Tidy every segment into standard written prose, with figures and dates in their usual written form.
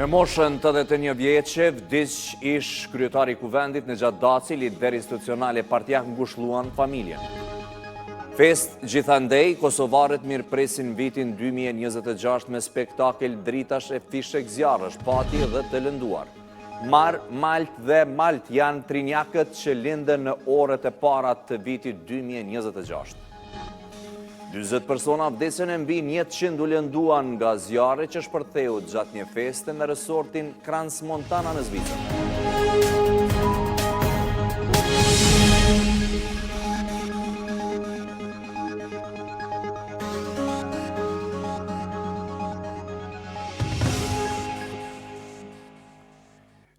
Me moshën 81 vjeçe, vdiq ish kryetari i kuvendit Nexhat Daci, lider institucional e partijak ngushëlluan familjen. Fest gjithandej, kosovarët mirëpresin vitin 2026 me spektakel dritash e fishek zjarrësh, pati dhe të lënduar. Mar, Malt dhe Malt janë trinjakët që lindën në orët e para të vitit 2026. 20 persona vdesën e mbi 100 u lënduan nga zjarri që shpërtheu gjatë një feste në resortin Crans Montana në Zvicër.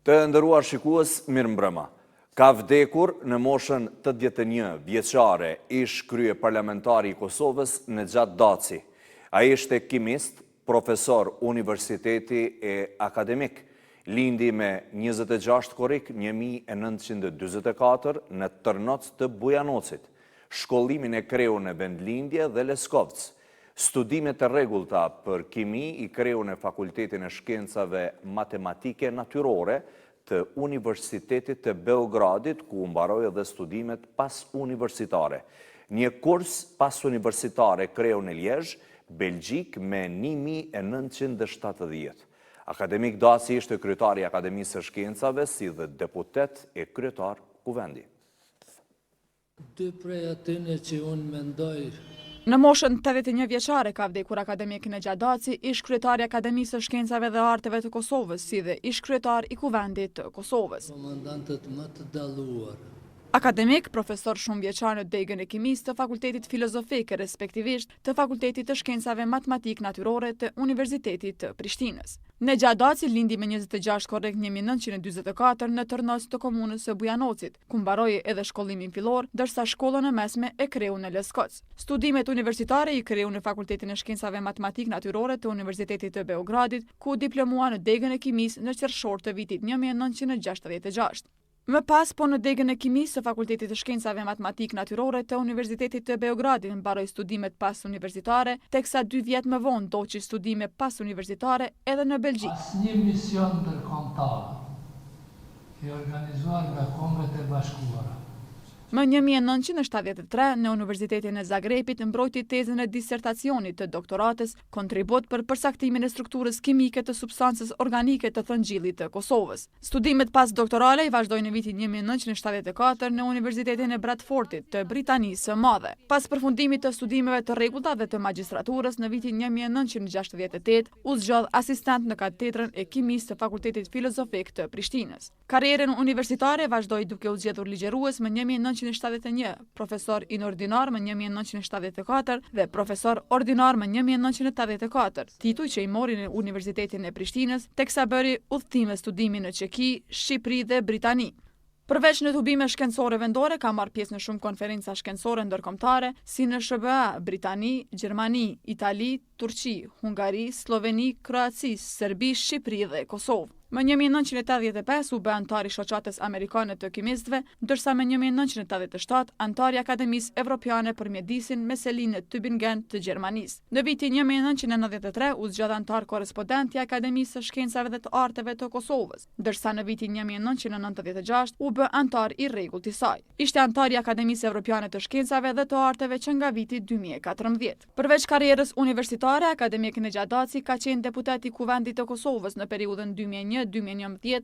Të nderuar shikues, mirëmbrëma. Ka vdekur në moshën 81 vjeçare ish krye parlamentari i Kosovës Nexhat Daci. Ai ishte kimist, profesor universiteti e akademik. Lindi me 26 korrik 1924 në Tërnoc të Bujanocit. Shkollimin e kreu në vendlindje dhe Leskovc. Studimet e rregullta për kimi i kreu në Fakultetin e Shkencave Matematike Natyrore të Universitetit të Beogradit, ku mbaroi edhe studimet pas universitare. Një kurs pas universitare kreu në Liezh, Belgjik me 1970. Akademik Daci ishte kryetari i Akademisë së Shkencave si dhe deputet e kryetar kuvendi. Dy prej atyne që unë mendoj. Në moshën 81 vjeçare ka vdekur akademik Nexhat Daci, ish kryetari i Akademisë së Shkencave dhe Arteve të Kosovës, si dhe ish kryetar i Kuvendit të Kosovës. Komandantët më të dalluar. Akademik, profesor shumë vjeçar në degën e kimisë të Fakultetit Filozofike, respektivisht të Fakultetit të Shkencave Matematik Natyrore të Universitetit të Prishtinës. Nexhat Daci lindi me 26 korrik 1944 në Tërnoc të komunës së Bujanocit, ku mbaroi edhe shkollimin fillor, ndërsa shkollën e mesme e kreu në Leskoc. Studimet universitare i kreu në Fakultetin e Shkencave Matematik Natyrore të Universitetit të Beogradit, ku diplomua në degën e kimisë në qershor të vitit 1966. Më pas, po në degën e kimisë të Fakultetit të Shkencave Matematik Natyrore të Universitetit të Beogradit mbaroi studimet pas universitare, teksa 2 vjet më vonë doqi studime pas universitare edhe në Belgjik. Asnjë mision ndërkombëtar i organizuar nga Kombet e Bashkuara. Më 1973, në Universitetin e Zagrebit mbrojti tezën e disertacionit të doktoratës, kontribut për përsaktimin e strukturës kimike të substancës organike të thëngjillit të Kosovës. Studimet pas doktorale i vazhdoi në vitin 1974 në Universitetin e Bradfordit të Britanisë së Madhe. Pas përfundimit të studimeve të rregullta dhe të magjistraturës në vitin 1968, u zgjodh asistent në katedrën e kimisë të Fakultetit Filozofik të Prishtinës. Karrierën universitare vazhdoi duke u zgjedhur ligjërues më 1971, profesor inordinar më 1974 dhe profesor ordinar më 1984, tituj që i mori në Universitetin e Prishtinës, teksa bëri udhëtime studimi në Çeki, Shqipëri dhe Britani. Përveç në tubime shkencore vendore, ka marrë pjesë në shumë konferenca shkencore ndërkombëtare, si në SBA, Britani, Gjermani, Itali, Turqi, Hungari, Sloveni, Kroaci, Serbi, Shqipëri dhe Kosovë. Më 1985 u bë antar i Shoqatës Amerikane të Kimistëve, ndërsa më 1987 antar i Akademisë Evropiane për Mjedisin me selinë në Tübingen të Gjermanisë. Në vitin 1993 u zgjodh antar korrespondent i Akademisë së Shkencave dhe të Arteve të Kosovës, ndërsa në vitin 1996 u bë antar i rregullt i saj. Ishte antar i Akademisë Evropiane të Shkencave dhe të Arteve që nga viti 2014. Përveç karrierës universitare, akademik Nexhat Daci ka qenë deputet i Kuvendit të Kosovës në periudhën 2001-2011,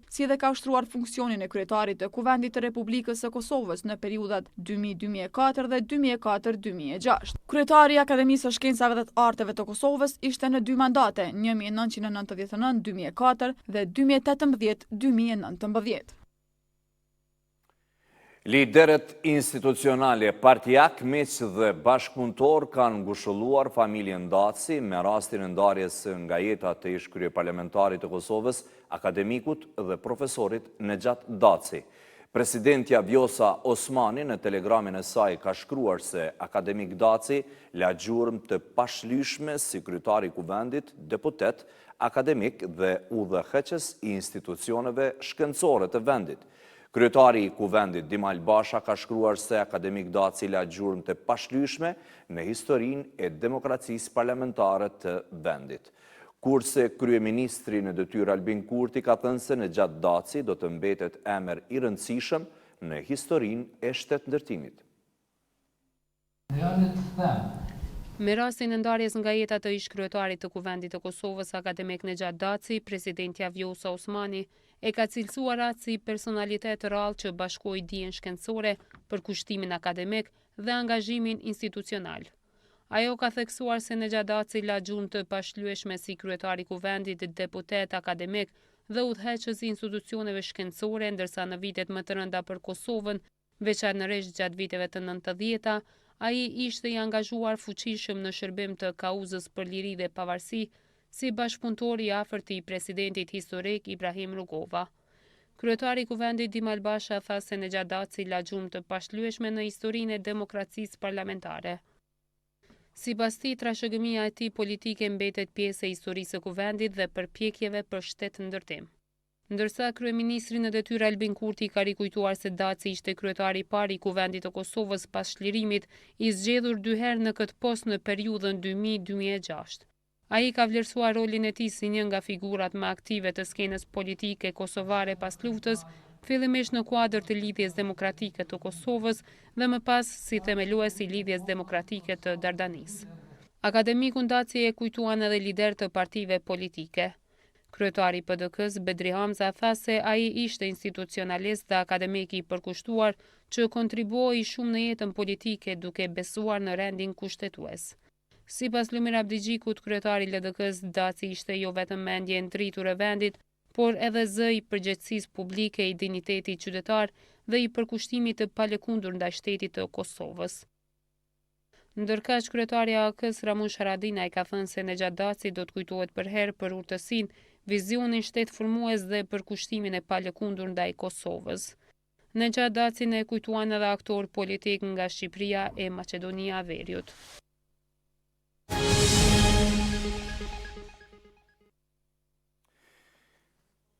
si dhe ka ushtruar funksionin e kryetarit të Kuvendit të Republikës së Kosovës në periudhat 2000-2004 dhe 2004-2006. Kryetari i Akademisë së Shkencave dhe të Arteve të Kosovës ishte në 2 mandate, 1999-2004 dhe 2018-2019. Liderët institucionale, partijak, miq dhe bashkëpunëtor kanë ngushëlluar familjen Daci me rastin e ndarjes nga jeta të ish kryeparlamentarit të Kosovës, akademikut dhe profesorit Nexhat Daci. Presidentja Vjosa Osmani në telegramin e saj ka shkruar se akademik Daci la gjurmë të pashlyshme si kryetari i kuvendit, deputet, akademik dhe udhëheqës i institucioneve shkencore të vendit. Kryetari i kuvendit Dimal Basha ka shkruar se akademik Daci la gjurmë të pashlyshme në historinë e demokracisë parlamentare të vendit. Kurse kryeministri në detyrë Albin Kurti ka thënë se në gjatë Daci do të mbetet emër i rëndësishëm në historinë e shtetëndërtimit. Me rastin e ndarjes nga jeta të ish-kryetarit të Kuvendit të Kosovës akademik Nejat Daci, presidentja Vjosa Osmani e ka cilësuar atë si personalitet rrallë që bashkoi dijen shkencore për kushtimin akademik dhe angazhimin institucional. Ajo ka theksuar se Nejat Daci la gjumë të pashlyeshme si kryetari Kuvendit, deputet akademik dhe udhëheqës i institucioneve shkencore, ndërsa në vitet më të rënda për Kosovën, veçanërisht gjatë viteve të 90-ta, ai ishte i angazhuar fuqishëm në shërbim të kauzës për liri dhe pavarësi, si bashkëpunëtor i afërt i presidentit historik Ibrahim Rugova. Kryetari i Kuvendit Dimal Basha tha se Nejat Daci la gjumë të pashlyeshme në historinë e demokracisë parlamentare. Sipas tij, trashëgimia e tij politike mbetet pjesë e historisë së Kuvendit dhe përpjekjeve për shtetëndërtim. Ndërsa kryeministri në detyrë Albin Kurti ka rikujtuar se Daci ishte kryetari i parë i Kuvendit të Kosovës pas çlirimit, i zgjedhur 2 herë në këtë post në periudhën 2000-2006. Ai ka vlerësuar rolin e tij si një nga figurat më aktive të skenës politike kosovare pas luftës, fillimisht në kuadër të lidhjes demokratike të Kosovës dhe më pas si themelues i lidhjes demokratike të Dardanis. Akademikun Daci e kujtuan edhe lider të partive politike. Kryetari i PDK-s Bedri Hamza tha se ai ishte institucionalist dhe akademik i përkushtuar që kontribuoi shumë në jetën politike duke besuar në rendin kushtetues. Sipas Lumir Abdigjikut, kryetari i LDK-s, Daci ishte jo vetëm mendje e ndritur e vendit, por edhe zë i përgjegjësisë publike, i dinjitetit qytetar dhe i përkushtimit të palëkundur ndaj shtetit të Kosovës. Ndërkaq, kryetari i AK-s Ramush Haradinaj ka thënë se Nejat Daci do të kujtohet për herë për urtësinë, vizionin shtetformues dhe përkushtimin e palëkundur ndaj Kosovës. Nejat Daci e kujtuan edhe aktor politik nga Shqipëria e Maqedonia e Veriut.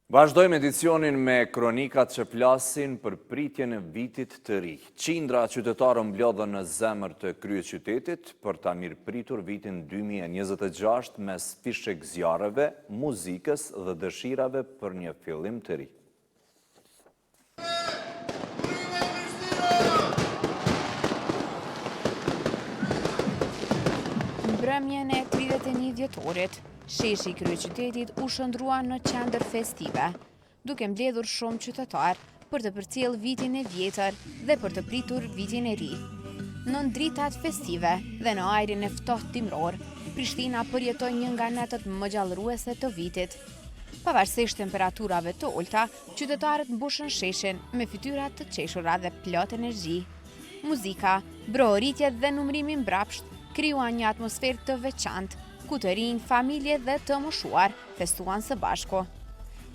Vazhdojmë edicionin me kronikat që flasin për pritjen e vitit të ri. Qindra qytetarë mblodhen në zemër të kryeqytetit për ta mirëpritur vitin 2026 mes fishek zjarreve, muzikës dhe dëshirave për një fillim të ri. Mbrëmjen e 31 dhjetorit, sheshi i kryeqytetit u shndrua në qendër festive, duke mbledhur shumë qytetar për të përcjellë vitin e vjetër dhe për të pritur vitin e ri. Në dritat festive dhe në ajrin e ftohtë dimror, Prishtina përjetoi një nga netët më gjallëruese të vitit. Pavarësisht temperaturave të ulta, qytetarët mbushën sheshin me fytyra të qeshura dhe plot energji. Muzika, brohoritjet dhe numrimi mbrapsht krijuan një atmosferë të veçantë, ku të rinj, familje dhe të moshuar festuan së bashku.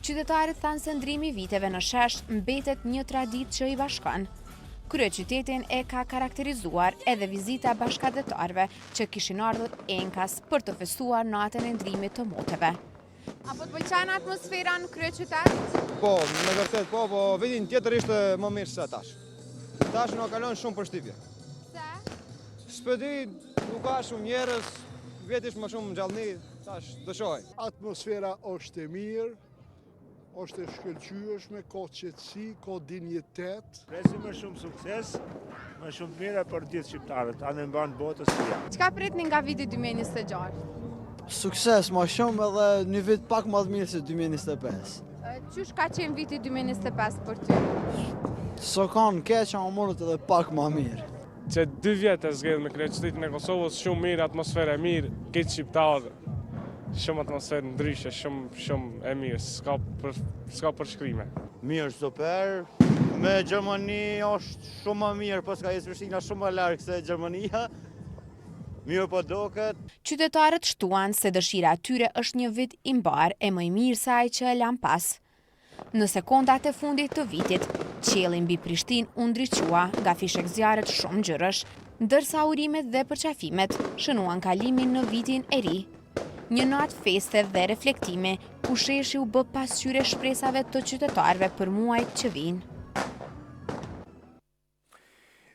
Qytetarët thanë se ndrimi i viteve në shesh mbetet një traditë që i bashkon. Kryeqytetin e ka karakterizuar edhe vizita bashkëdhetarëve që kishin ardhur enkas për të festuar natën e ndrimit të moteve. A po të pëlqen atmosfera në kryeqytet? Po, në vërtet po, po vitin tjetër ishte më mirë se tash. Tash na kalon shumë përshtypje. Se? S'pedi, nuk ka shumë njerëz, vjet më shumë gjallëni, tash dëshoj. Atmosfera është e mirë, është e shkëlqyeshme, ka qetësi, ka dinjitet. Presim më shumë sukses, më shumë mira për gjithë shqiptarët, anë mban botës së jashtë. Çka pritni nga viti 2026? Sukses më shumë edhe një vit pak më të mirë se 2025. Qysh ka qenë viti 2025 për ty? So kanë keq, a morët edhe pak më mirë. Që 2 vjetë e zgjedhë me kryeqytetin e Kosovës, shumë mirë, atmosferë e mirë, këtë shqiptarë, shumë atmosferë ndryshe, shumë e mirë, s'ka përshkrime. Mirë, super, me Gjermani është shumë më mirë, pas ka jesë Prishtina shumë më largë se Gjermania, mirë po doket. Qytetarët shtuan se dëshira e tyre është një vit i mbar e më i mirë se ai që e lan pas. Në sekondat e fundit të vitit, qielli mbi Prishtinë u ndriçua nga fishek zjarret shumë ngjyrësh, ndërsa urimet dhe përqafimet shënuan kalimin në vitin e ri. Një natë feste dhe reflektime, ku sheshi u bë pasqyrë shpresave të qytetarëve për muajt që vijnë.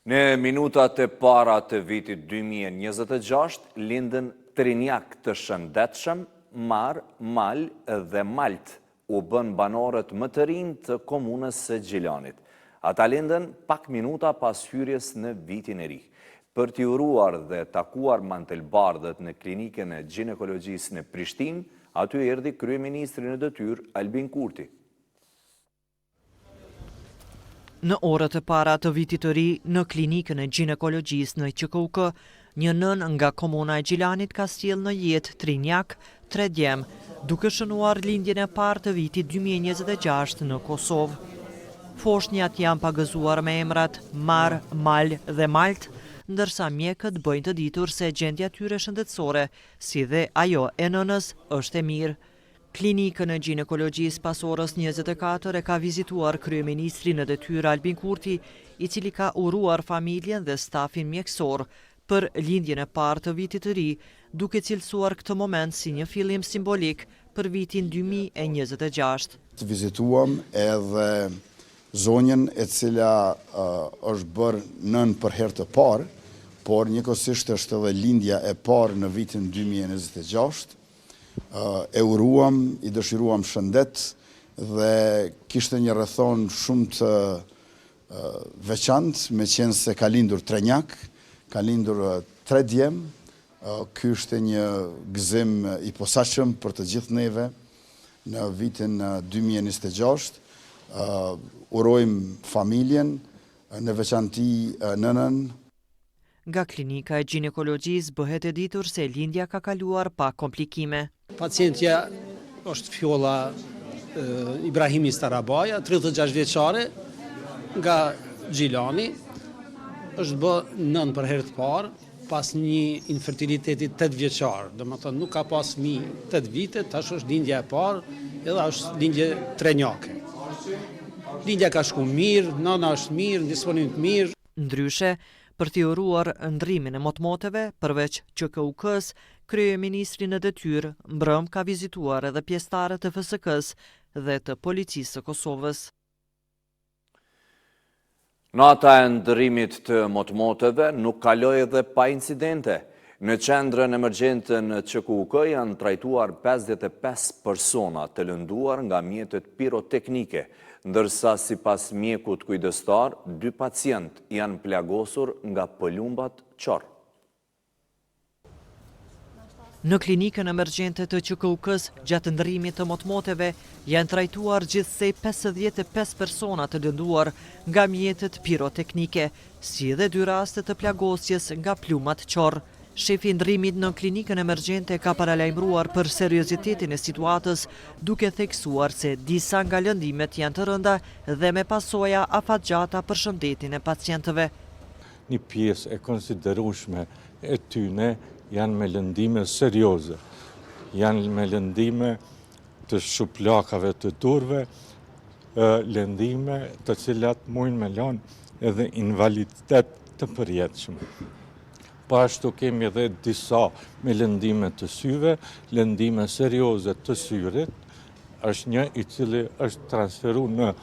Në minutat e para të vitit 2026, lindën trinjak të shëndetshëm, Mar, Mal dhe Malt u bën banorët më të rinj të komunës së Gjilanit. Ata lindën pak minuta pas hyrjes në vitin e ri. Për t'i uruar dhe takuar mantelbardhët në klinikën e ginekologjisë në Prishtinë, aty erdhi kryeministri në detyrë Albin Kurti. Në orët e para të vitit të ri, në klinikën e ginekologjisë në QKUK, një nën nga komuna e Gjilanit ka sjellë në jetë 3 njak, 3 djem, duke shënuar lindjen e parë të vitit 2026 në Kosovë. Foshnjat janë pagëzuar me emrat Mar, Mal dhe Malt, ndërsa mjekët bëjnë të ditur se gjendja tyre shëndetësore, si dhe ajo e nënës, është e mirë. Klinikën e ginekologjisë pas orës 24 e ka vizituar kryeministri në detyrë Albin Kurti, i cili ka uruar familjen dhe stafin mjekësor për lindjen e parë të vitit të ri, duke cilësuar këtë moment si një fillim simbolik për vitin 2026. Vizituam edhe zonjën e cila është bërë nën për herë të parë, por njëkohësisht është edhe lindja e parë në vitin 2026. E uruam, i dëshiruam shëndet dhe kishte një rrethon shumë të veçantë, me qenë se ka lindur 3 njak, ka lindur 3 djem. Ky është një gëzim i posaçëm për të gjithë neve në vitin 2026. Urojmë familjen, në veçanti nënën. Nga klinika e ginekologjisë bëhet e ditur se lindja ka kaluar pa komplikime. Pacientja është fjolla Ibrahimi Starabaja, 36 vjeçare, nga Gjilani, është bë nën për herë të parë, pas një infertiliteti 8 vjeçar. Domethënë nuk ka pas fëmijë 8 vite, tash është lindja e parë, edhe është lindje 3 njake. Lindja ka shku mirë, nëna është mirë, disponim të mirë. Ndryshe, për t'i uruar ndrimin e motmoteve, përveç QKUK-s, kryeministri në detyrë mbrëm ka vizituar edhe pjesëtarët e FSK-s dhe të policisë së Kosovës. Nata e ndërimit të motmoteve nuk kaloi edhe pa incidente. Në qendrën emergjente në QKUK janë trajtuar 55 persona të lënduar nga mjetet piroteknike, ndërsa sipas mjekut kujdestar, 2 pacient janë plagosur nga pëllumbat qorë. Në klinikën emergjente të QKUK-s, gjatë ndërimit të motmoteve, janë trajtuar gjithsej 55 persona të lënduar nga mjetet piroteknike, si dhe 2 raste të plagosjes nga plumat qorë. Shefi ndërimit në klinikën emergjente ka paralajmëruar për seriozitetin e situatës, duke theksuar se disa nga lëndimet janë të rënda dhe me pasoja afatgjata për shëndetin e pacientëve. Një pjesë e konsiderueshme e tyne janë me lëndime serioze, janë me lëndime të shuplakave të durve, lëndime të cilat mujnë me lanë edhe invaliditet të përjetshëm. Pashtu kemi edhe disa me lëndime të syve, lëndime serioze të syrit, është një i cili është transferu në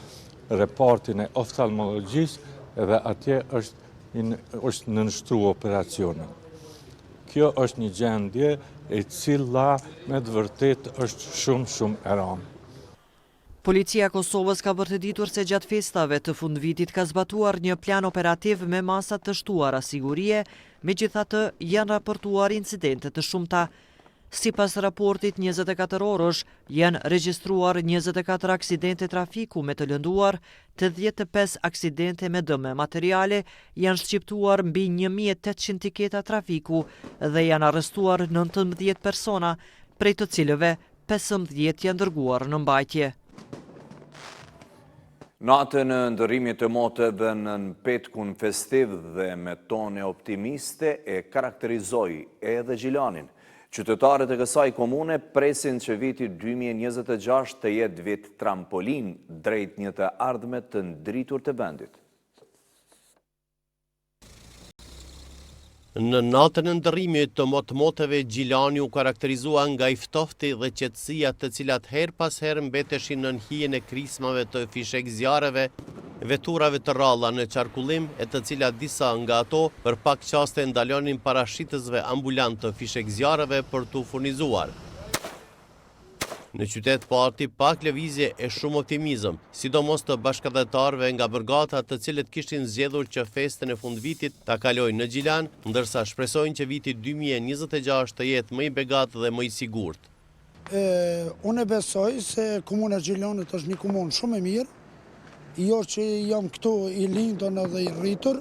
repartin e oftalmologjisë edhe atje është nënshtru operacionet. Kjo është një gjendje e cila me të vërtet është shumë e rëndë. Policia e Kosovës ka vërtetitur se gjatë festave të fundvitit ka zbatuar një plan operativ me masat të shtuara sigurie, megjithatë janë raportuar incidente të shumta. Sipas raportit 24 orësh, janë regjistruar 24 aksidente trafiku me të lënduar, 85 aksidente me dëme materiale, janë shqiptuar mbi 1800 tiketa trafiku dhe janë arrestuar 19 persona, prej të cilëve 15 janë dërguar në mbajtje. Natën e ndërimit të moteve në petkun festiv dhe me tone optimiste e karakterizoi edhe Gjilanin. Qytetarët e kësaj komune presin që viti 2026 të jetë vit trampolin drejt një të ardhme të ndritur të vendit. Në natën e ndërimit të motmoteve, Gjilani u karakterizua nga i ftofti dhe qetësia të cilat her pas her mbeteshin në hijen e krismave të fishek zjarreve, veturave të rralla në qarkullim e të cilat disa nga ato për pak qaste ndalonin parashitësve ambulant të fishek zjarreve për t'u furnizuar. Në qytet parti pak lëvizje e shumë optimizëm, sidomos të bashkëdhetarëve nga bërgata të cilët kishin zgjedhur që festën e fundvitit ta kalojnë në Gjilan, ndërsa shpresojnë që viti 2026 të jetë më i begat dhe më i sigurt. Unë besoj se komuna Gjilanit është një komunë shumë e mirë, jo që jam këtu i lindën edhe i rritur,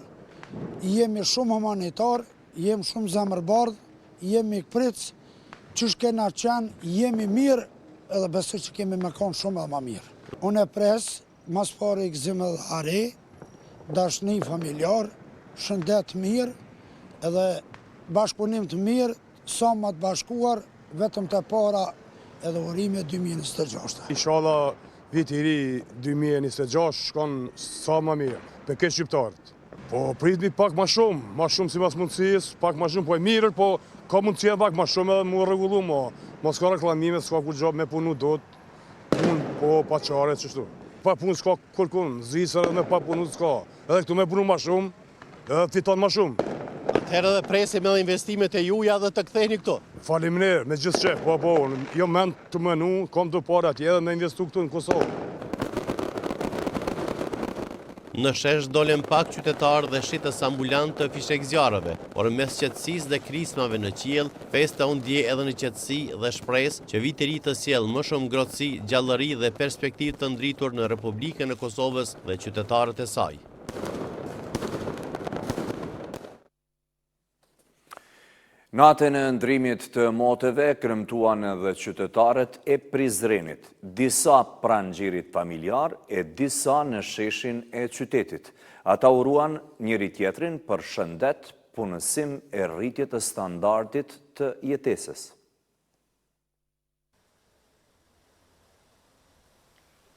jemi shumë humanitar, jemi shumë zemërbardh, jemi këpric, që shkena qenë, jemi mirë, edhe besoj që kemi me konë shumë edhe ma mirë. Unë e pres, mas pare i gzim edhe are, dashni familjar, shëndet mirë, edhe bashkëpunim të mirë, sa ma të bashkuar, vetëm të para edhe urime 2026. Inshallah, viti i ri 2026 shkon sa ma mirë, për këtë shqiptarët. Po pritmi pak ma shumë si mas mundësis, pak ma shumë, po e mirë, po ka mundësia pak ma shumë edhe mu regullu, mos ka reklamime, s'ka ku gjabë me punu do të punë, po pa qare, qështu. Pa punë s'ka kërkun, zisër edhe me pa punu s'ka, edhe këtu me punu ma shumë, edhe fiton ma shumë. Atëherë edhe presim edhe investimet e juja dhe të ktheheni këtu. Faleminderit, me gjithë qef, po, jo mend të menu, kom të parë atje edhe me investu këtu në Kosovë. Në shesh dolen pak qytetarë dhe shitës ambulant të fishek zjarëve, por mes qetësisë dhe krismave në qiell, festa u ndje edhe në qetësi dhe shpresë që viti i ri të sjellë më shumë ngrohtësi, gjallëri dhe perspektivë të ndritur në Republikën e Kosovës dhe qytetarët e saj. Natën e ndrimit të moteve kremtuan edhe qytetarët e Prizrenit, disa pranë gjirit familjar e disa në sheshin e qytetit. Ata uruan njëri tjetrin për shëndet, punësim e rritje të standardit të jetesës.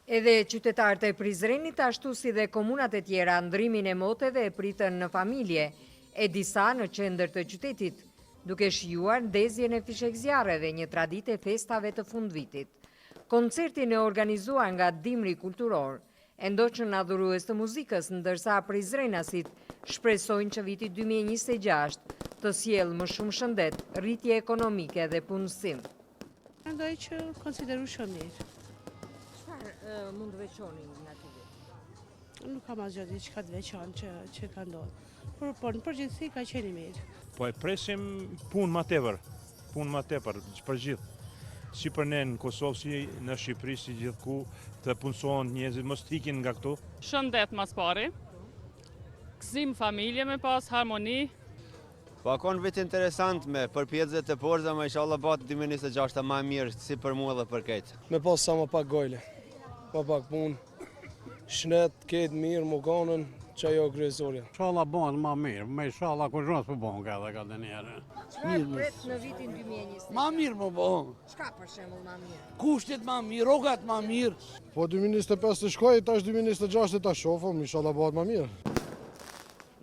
Edhe qytetarët e Prizrenit, ashtu si dhe komunat e tjera, ndrimin e moteve e pritën në familje, e disa në qendër të qytetit, duke shijuar ndezjen e fishek zjarreve, një traditë e festave të fundvitit. Koncertin e organizuar nga Dimri Kulturor e ndoqën adhurues të muzikës, ndërsa prizrenasit shpresojnë që viti 2026 të sjellë më shumë shëndet, rritje ekonomike dhe punësim. Mendoj që konsideru shumë mirë. Çfarë mund të veçoni nga ky vit? Nuk kam asgjë diçka të veçantë që ka ndodhur. Por në përgjithësi ka qenë mirë. Po e presim punë ma tepër për gjithë. Si për ne në Kosovë, si në Shqipëri, si gjithku, të punësohen njerëzit, mos ikin nga këtu. Shëndet mas pari, gëzim familje me pas, harmoni. Po akon vit interesant me përpjedzet e porza, ma inshallah bat 2026 ma mirë si për mua dhe për këtë. Me pas sa më pak gojle, pa pak punë, shnet, ketë mirë, më ganën, që ajo kryesorja. Inshallah bon ma mirë, me inshallah kur zhos për bon ka dhe ka të njerë. Çfarë pret në vitin 2020? Ma mirë më bon. Çka për shembull ma mirë? Kushtet ma mirë, rrogat ma mirë. Po 2025 të shkoj, tash 2026 ta shohëm, inshallah bëhet ma mirë.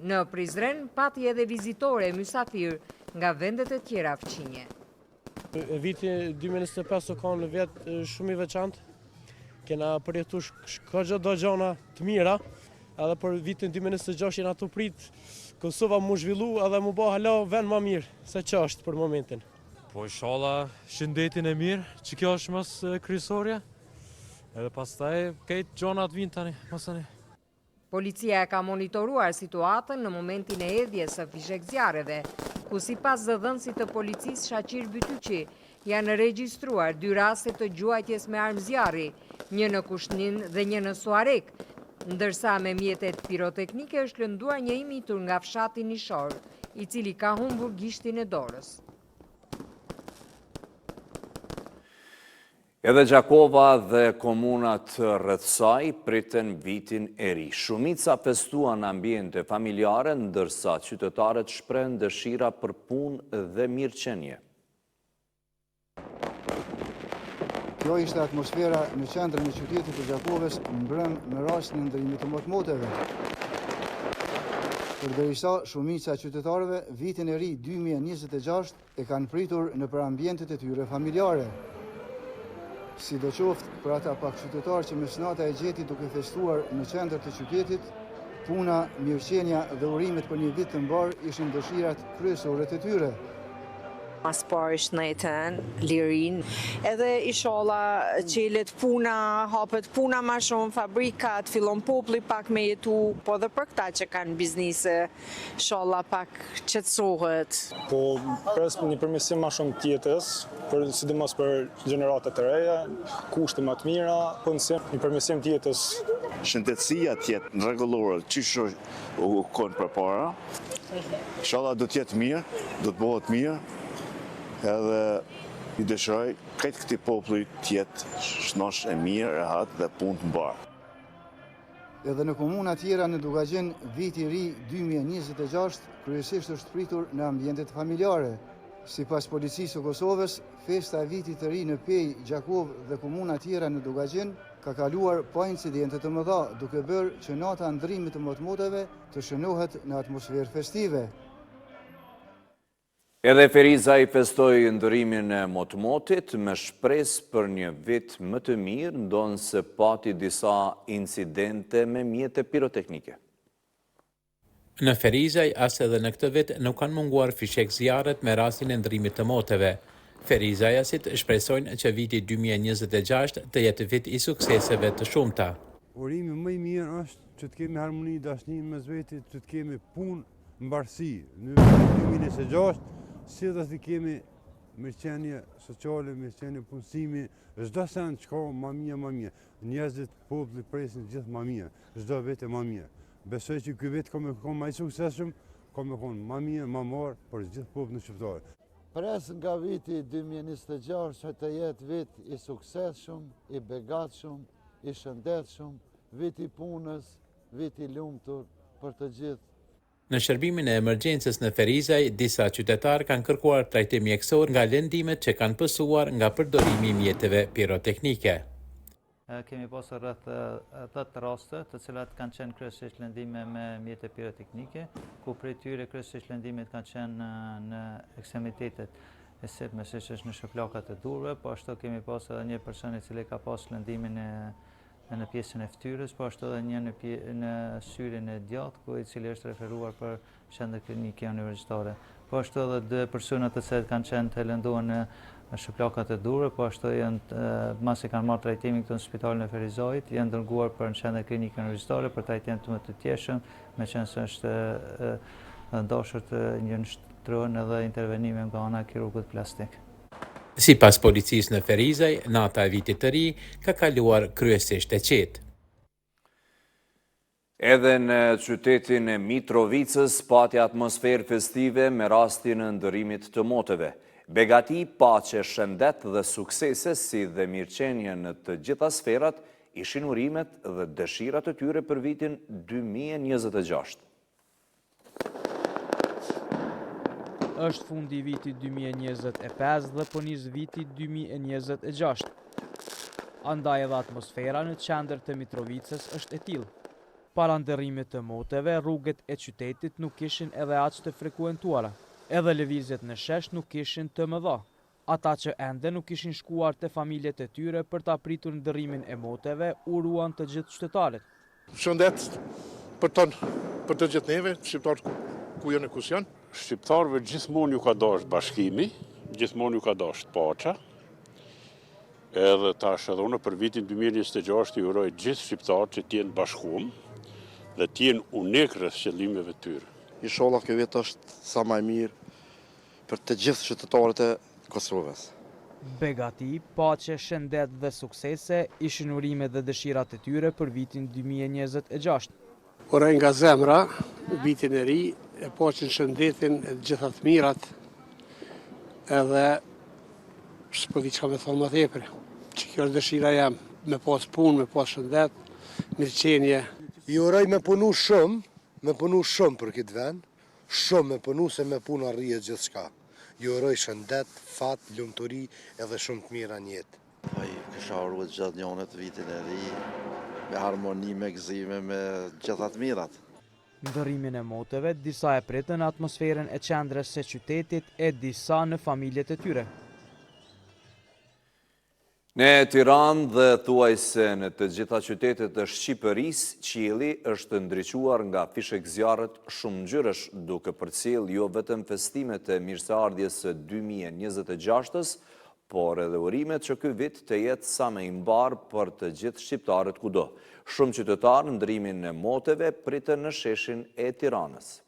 Në Prizren pati edhe vizitore mysafir nga vendet e tjera fqinje. Viti 2025 të kanë në vjetë shumë i veçantë. Kena përjetu shkëgjë do gjona të mira, edhe për vitin 2026 jena të prit Kosova mu zhvillu edhe mu ba hala vend ma mirë se që është për momentin. Po inshallah shëndetin e mirë, që kjo është mas kryesorja, edhe pastaj këtë gjonat vinë tani, masani. Policia ka monitoruar situatën në momentin e hedhjes së fishek zjarreve, ku sipas zëdhënësit të policisë Shaqir Bytyqi janë regjistruar 2 raste të gjuajtjes me armë zjarri, një në Kushnin dhe një në Suarek, ndërsa me mjetet piroteknike është lënduar një i mitur nga fshati Nishor, i cili ka humbur gishtin e dorës. Edhe Gjakova dhe komunat rreth saj priten vitin e ri. Shumica festuan ambiente familjare, ndërsa qytetarët shprehen dëshira për punë dhe mirëqenie. Kjo ishte atmosfera në qendrën e qytetit të Gjakovës mbrëm me rastin e ndërimit të motëmoteve. Përderisa shumica e qytetarëve vitin e ri 2026 e kanë pritur në për ambientet e tyre familjare. Sidoqoftë për ata pak qytetarë që mesnata e gjeti duke festuar në qendër të qytetit, puna, mirëqenia dhe urimet për një vit të mbar ishin dëshirat kryesore të tyre. Mas pari shnetën, lirin, edhe inshallah qelet puna, hapet puna ma shumë, fabrikat, fillon populli pak me jetu, po dhe për këta që kanë biznise, inshallah pak qetësohet. Po pres një përmirësim ma shumë tjetës, sidomos për gjeneratat e reja, kushte më të mira, po një përmirësim tjetës. Shëndetësia tjetë në rregullore, çish u konë përpara. Inshallah do të jetë mirë, do të bëhet mirë. Edhe i dëshiroj këtë këtij populli të jetë shnosh e mirë, rehat dhe punë të mbarë. Edhe në komuna tjera në Dugaqen, viti i ri 2026 kryesisht është pritur në ambientet familjare. Sipas Policisë së Kosovës, festa e vitit të ri në Pej, Gjakov dhe komuna tjera në Dugaqen ka kaluar pa incidente të mëdha, duke bërë që nata ndrimit të motmoteve të shënohet në atmosferë festive. Edhe Feriza i festoi ndërimin e motmotit me shpresë për një vit më të mirë, ndonë se pati disa incidente me mjete piroteknike. Në Ferizaj, as edhe në këtë vit, nuk kanë munguar fishek zjarret me rastin e ndërimit të moteve. Ferizajasit shpresojnë që viti 2026 të jetë vit i sukseseve të shumta. Urimi më i mirë është që të kemi harmoni, dashni mes vetit, që të kemi punë, mbarësi. Në 2026 si dhe të kemi mirëqenie sociale, mirëqenie punësimi, çdo sen që ka ma mje. Njerëzit, populli presin gjithë ma mje, çdo vete ma mje. Besoj që ky vit ka me qenë më i suksesshëm, ka me qenë ma mje, ma marë për gjithë popullin shqiptar. Pres nga viti 2026 që të jetë vit i suksesshëm, i begatshëm, i shëndetshëm, vit i punës, vit i lumtur për të gjithë. Në shërbimin e emergjencës në Ferizaj, disa qytetarë kanë kërkuar trajtim mjekësor nga lëndimet që kanë pësuar nga përdorimi i mjeteve piroteknike. Kemi pasur rreth 8 raste, të cilat kanë qenë kryesisht lëndime me mjete piroteknike, ku prej tyre kryesisht lëndimet kanë qenë në ekstremitetet e sipme, siç është në shplakat e durve, po ashtu kemi pasur edhe një person i cili ka pasur lëndimin në pjesën e fytyrës, po ashtu edhe një në syrin e djathtë, ku i cili është referuar për qendër klinike universitare. Po ashtu edhe 2 persona të cilët kanë qenë të lënduar në shplakat e durve, po ashtu masi kanë marrë trajtimin këtu në spitalin e Ferizajit, janë dërguar për në qendër klinike universitare për trajtim të më të tjeshëm, meqense se është dashur të njështrohen edhe intervenime nga ana e kirurgut plastik. Sipas policisë në Ferizaj, nata e vitit të ri ka kaluar kryesisht e qetë. Edhe në qytetin e Mitrovicës pati atmosferë festive me rastin e ndërimit të moteve. Begati, paqe, shëndet dhe suksese si dhe mirëqenje në të gjitha sferat ishin urimet dhe dëshirat e tyre për vitin 2026. Është fundi i vitit 2025 dhe po nis viti 2026. Andaj edhe atmosfera në qendër të Mitrovicës është e tillë. Para ndërrimit të moteve, rrugët e qytetit nuk ishin edhe aq të frekuentuara. Edhe lëvizjet në shesh nuk ishin të mëdha. Ata që ende nuk ishin shkuar te familjet e tyre për ta pritur ndërrimin e moteve, uruan të gjithë qytetarët. Shëndet për të gjithë neve, shqiptarët ku janë e kus janë. Shqiptarëve gjithmonë ju ka dashur bashkimi, gjithmonë ju ka dashur paça. Edhe tash edhe unë për vitin 2026 i uroj gjithë shqiptarët që të jenë bashkuar dhe të jenë unik rreth qëllimeve të tyre. Inshallah ky vit është sa më i mirë për të gjithë qytetarët e Kosovës. Begati, paqe, shëndet dhe suksese ishin urimet dhe dëshirat e tyre për vitin 2026. Uroj nga zemra vitin e ri, e paqen, shëndetin, e gjitha të mirat, edhe s'po di çka me thonë më tepër. Që kjo është dëshira jam, me pas punë, me pas shëndet, mirëqenie. I uroj me punu shumë për këtë vend, shumë me punu se me punë arrihet gjithçka. I uroj shëndet, fat, lumturi edhe shumë të mira në jetë. Kisha uruar gjatë njonet vitin e ri, me harmoni, me gëzime, me gjitha të mirat. Ndërrimin e moteve, disa e pritën atmosferën e qendrës së qytetit e disa në familjet e tyre. Në Tiranë dhe thuajse në të gjitha qytetet të Shqipërisë, qielli është ndriçuar nga fishek zjarret shumë ngjyrash, duke përcjell jo vetëm festimet e mirëseardhjes së 2026-s, por edhe urimet që ky vit të jetë sa më i mbar për të gjithë shqiptarët kudo. Shumë qytetarë ndrimin e moteve pritën në sheshin e Tiranës.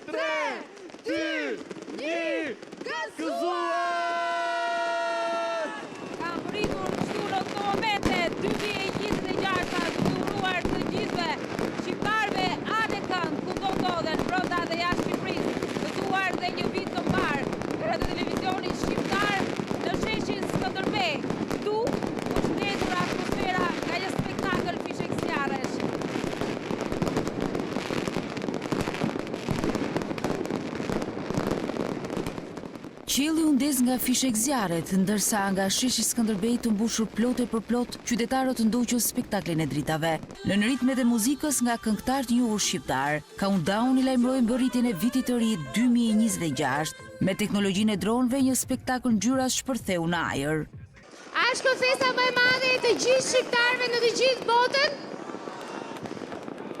3, 2, 1, gëzuar! Qielli u ndez nga fishek zjarret, ndërsa nga sheshi Skënderbej të mbushur plotë për plot, qytetarët ndoqën spektaklin e dritave. Në ritmet e muzikës nga këngëtar të njohur shqiptar, Countdown i lajmëroi mbërritjen e vitit të ri 2026. Me teknologjinë e dronëve, një spektakël ngjyrash shpërtheu në ajër. A është kjo festa më e madhe e të gjithë shqiptarëve në të gjithë botën?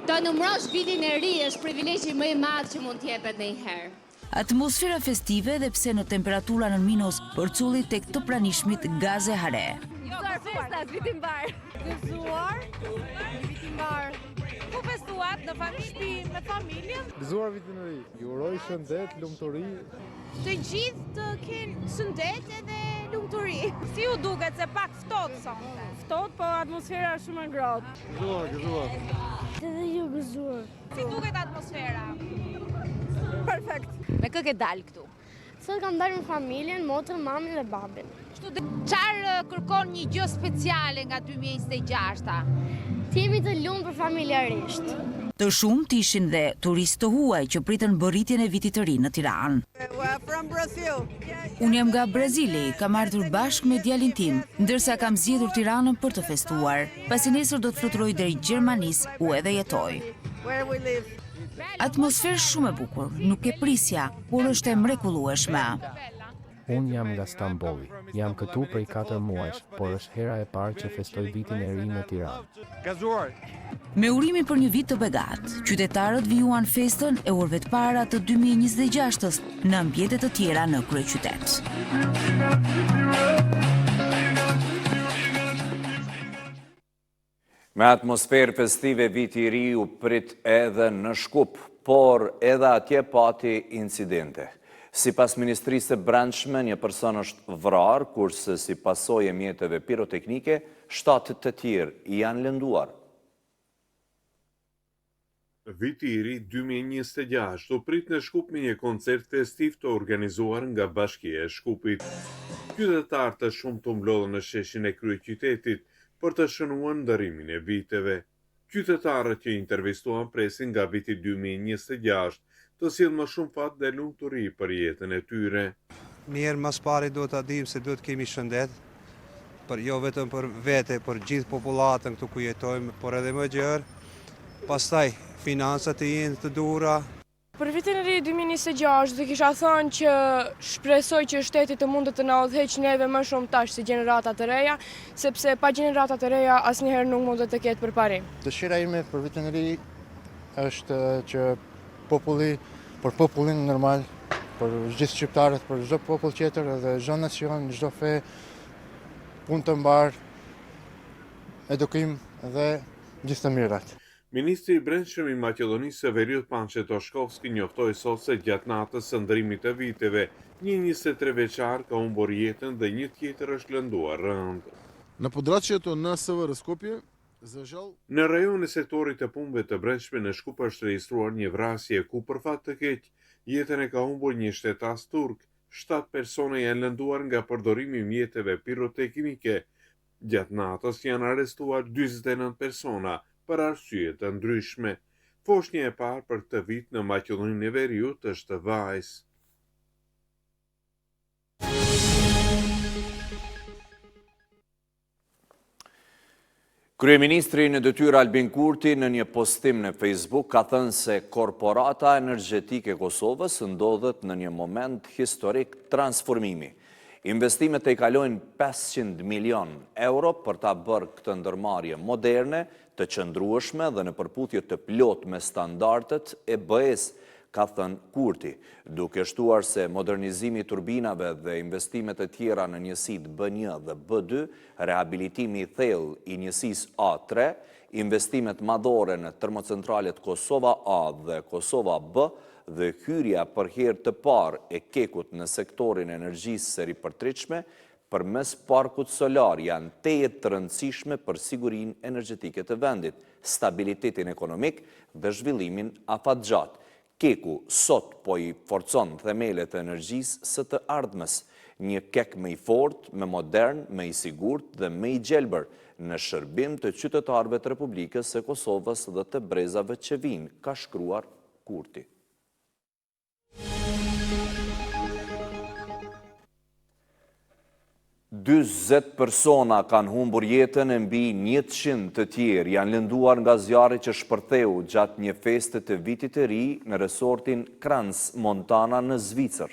Të numërosh vitin e ri është privilegji më i madh që mund të jepet ndonjëherë. Atmosfera festive dhe pse në temperatura në minus përculli tek të pranishmit gaze hare. Gëzuar festat, vitin mbar. Gëzuar, vitin mbar. Ku festuat në shtëpi me familjen? Gëzuar vitin e ri. Ju uroj shëndet, lumturi. Të gjithë të kenë shëndet edhe lumturi. Si u duket se pak ftohtë sonte? Ftohtë, po atmosfera është shumë e ngrohtë. Gëzuar. Edhe ju gëzuar. Si duket atmosfera? Perfekt. Me kë ke dalë këtu? Sot kam dalë me familjen, motrën, mamin dhe babin. Çfarë kërkon një gjë speciale nga 2026-a? Të jemi të lumtur familjarisht. Të shumt ishin dhe turistë të huaj që pritën mbërritjen e vitit të ri në Tiranë. Unë jam nga Brazili, kam ardhur bashkë me djalin tim, ndërsa kam zgjedhur Tiranën për të festuar. Pasi nesër do të fluturoj deri Gjermanisë, u edhe jetoj. Atmosferë shumë e bukur, nuk e prisja, por është e mrekullueshme. Unë jam nga Stambolli, jam këtu prej 4 muajsh, por është hera e parë që festoj vitin e ri në Tiranë. Me urimin për një vit të begat, qytetarët vijuan festën e orëve të para të 2026-s në ambiente të tjera në kryeqytet. Me atmosferë festive viti i ri u prit edhe në Shkup, por edhe atje pati incidente. Sipas Ministrisë së Brendshme, një person është vrarë, kurse si pasojë e mjeteve piroteknike, 7 të tjerë janë lënduar. Viti i ri 2026 u prit në Shkup me një koncert festiv të organizuar nga Bashkia e Shkupit. Qytetarë të shumë të mblodhën në sheshin e kryeqytetit për të shënuar ndërimin e viteve. Qytetarët që intervistuan presin nga viti 2026 të sjellë më shumë fat dhe lumturi për jetën e tyre. Mirë, mas pari do të dim se do të kemi shëndet, për jo vetëm për vete, për gjithë popullatën këtu ku jetojmë, por edhe më gjerë, pastaj financat e jenë të duhura. Për vitin e ri 2026 dhe kisha thënë që shpresoj që shteti të mundet të na udhëheqë neve më shumë tash si gjeneratat të reja, sepse pa gjeneratat të reja asnjëherë nuk mundet të ketë përparim. Dëshira ime për vitin e ri është që për popullin normal, për gjithë shqiptarët, për çdo popull tjetër edhe çdo nacion, çdo fe, punë të mbar, edukim dhe gjithë të mirat. Ministri i Brendshëm i Maqedonisë Severiut Pançe Toshkovski njoftoi sot se gjatë natës së ndërimit të viteve, një 23 vjeçar ka humbur jetën dhe një tjetër është lënduar rënd. Në podraqjeto NSV Skopje, në rajon e sektorit të punëve të brendshme në Shkup është regjistruar një vrasje ku për fat të keq jetën e ka humbur një shtetas turk. 7 persona janë lënduar nga përdorimi i mjeteve piroteknike. Gjatë natës janë arrestuar 49 persona për arsye të ndryshme. Foshnja e parë për këtë vit në Maqedoninë e Veriut është vajzë. Kryeministri në detyrë Albin Kurti në një postim në Facebook ka thënë se korporata energjetike e Kosovës ndodhet në një moment historik transformimi. Investimet e i kalojnë 500 milion euro për ta bërë këtë ndërmarrje moderne, të qëndrueshme dhe në përputhje të plot me standardet e BE-s, ka thënë Kurti, duke shtuar se modernizimi i turbinave dhe investimet e tjera në njësitë B1 dhe B2, rehabilitimi i thellë i njësisë A3, investimet madhore në termocentralet Kosova A dhe Kosova B dhe hyrja për herë të parë e kekut në sektorin e energjisë së ripërtritshme përmes parkut solar janë tejet të rëndësishme për sigurinë energjetike të vendit, stabilitetin ekonomik dhe zhvillimin afatgjat. Keku sot po i forcon themelet e energjisë së të ardhmes, një kek më i fortë, më modern, më i sigurt dhe më i gjelbër në shërbim të qytetarëve të Republikës së Kosovës dhe të brezave që vinë, ka shkruar Kurti. Dyzet persona kanë humbur jetën e mbi 100 të tjerë janë lënduar nga zjarri që shpërtheu gjatë një feste të vitit të ri në resortin Crans Montana në Zvicër.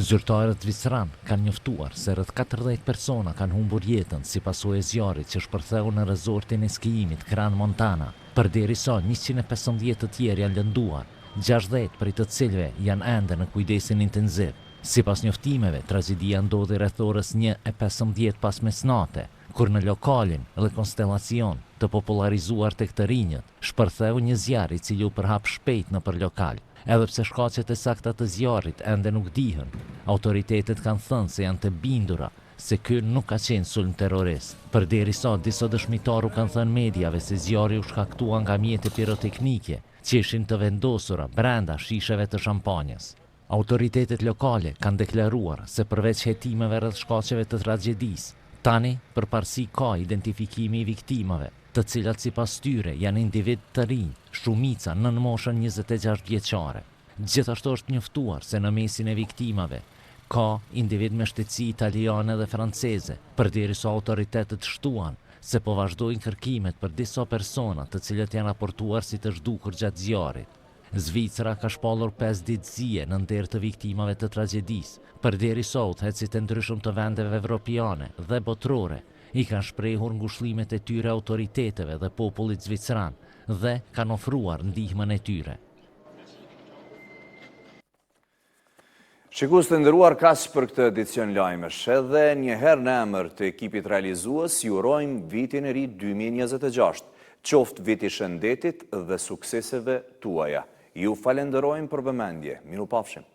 Zyrtarët zvicran kanë njoftuar se rreth 40 persona kanë humbur jetën si pasojë e zjarrit që shpërtheu në resortin e skijimit Crans Montana, përderisa 115 të tjerë janë lënduar, 60 prej të cilëve janë ende në kujdesin intensiv. Sipas njoftimeve, tragjedia ndodhi rreth orës 1:15 pas mesnate, kur në lokalin dhe konstelacion të popularizuar tek të rinjët, shpërtheu një zjarr i cili u përhap shpejt nëpër lokal. Edhe pse shkaqet e sakta të zjarrit ende nuk dihen, autoritetet kanë thënë se janë të bindura se ky nuk ka qenë sulm terrorist. Përderisa disa dëshmitar u kanë thënë mediave se zjarri u shkaktua nga mjete piroteknike që ishin të vendosura brenda shisheve të shampanjës. Autoritetet lokale kanë deklaruar se përveç hetimeve rreth shkaqeve të tragjedisë, tani përparësi ka identifikimi i viktimave, të cilat sipas tyre janë individ të rinj, shumica nën moshën 26 vjeçare. Gjithashtu është njoftuar se në mesin e viktimave ka individ me shtetësi italiane dhe franceze, përderisa autoritetet shtuan se po vazhdojnë kërkimet për disa persona të cilët janë raportuar si të zhdukur gjatë zjarrit. Zvicra ka shpallur 5 ditësie në nder të viktimave të tragjedisë, përderisa udhëheqësit e ndryshëm të vendeve evropiane dhe botërore i kanë shprehur ngushëllimet e tyre autoriteteve dhe popullit zvicran dhe kanë ofruar ndihmën e tyre. Shikues të nderuar, kaq për këtë edicion lajmesh. Edhe një herë në emër të ekipit realizues ju urojmë vitin e ri 2026. Qoftë viti i shëndetit dhe sukseseve tuaja. Ju falenderojmë për vëmendje. Mirupafshim.